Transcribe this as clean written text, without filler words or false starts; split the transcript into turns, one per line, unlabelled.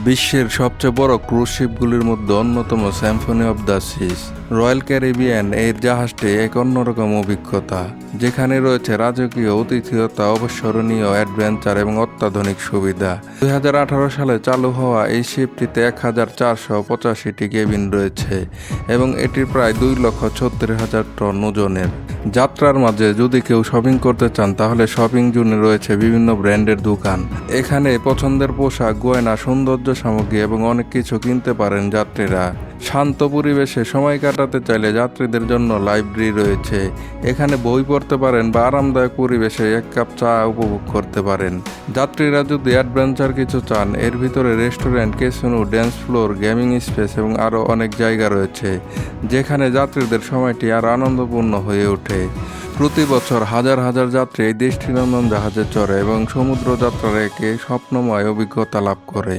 বিশ্বের সবচেয়ে বড় ক্রুজ শিপগুলির মধ্যে অন্যতম symphony of the seas royal Caribbean এর জাহাজটি এক অন্যরকম অভিজ্ঞতা, যেখানে রয়েছে রাজকীয় আতিথেয়তা, অবিস্মরণীয় অ্যাডভেঞ্চার এবং অত্যাধুনিক সুবিধা। 2018 সালে চালু হওয়া এই শিপটিতে 1485টি কেবিন রয়েছে এবং এটি প্রায় 2,36,000 টন ওজনের। যাত্রার মাঝে যদি কেউ শপিং করতে চান তাহলে শপিং জোনে রয়েছে বিভিন্ন ব্র্যান্ডের দোকান। এখানে পছন্দের পোশাক, গয়না, সৌন্দর্য সামগ্রী এবং অনেক কিছু কিনতে পারেন যাত্রীরা। শান্ত পরিবেশে সময় কাটাতে চাইলে যাত্রীদের জন্য লাইব্রেরি রয়েছে। এখানে বই পড়তে পারেন বা আরামদায়ক পরিবেশে এক কাপ চা উপভোগ করতে পারেন। যাত্রীরা যদি অ্যাডভেঞ্চার কিছু চান, এর ভিতরে restaurant, casino, dance floor, gaming space এবং আরও অনেক জায়গা রয়েছে, যেখানে যাত্রীদের সময়টি আরও আনন্দপূর্ণ হয়ে ওঠে। প্রতি বছর হাজার হাজার যাত্রী এই দৃষ্টিনন্দন জাহাজে চড়ে এবং সমুদ্র যাত্রার একে স্বপ্নময় অভিজ্ঞতা লাভ করে।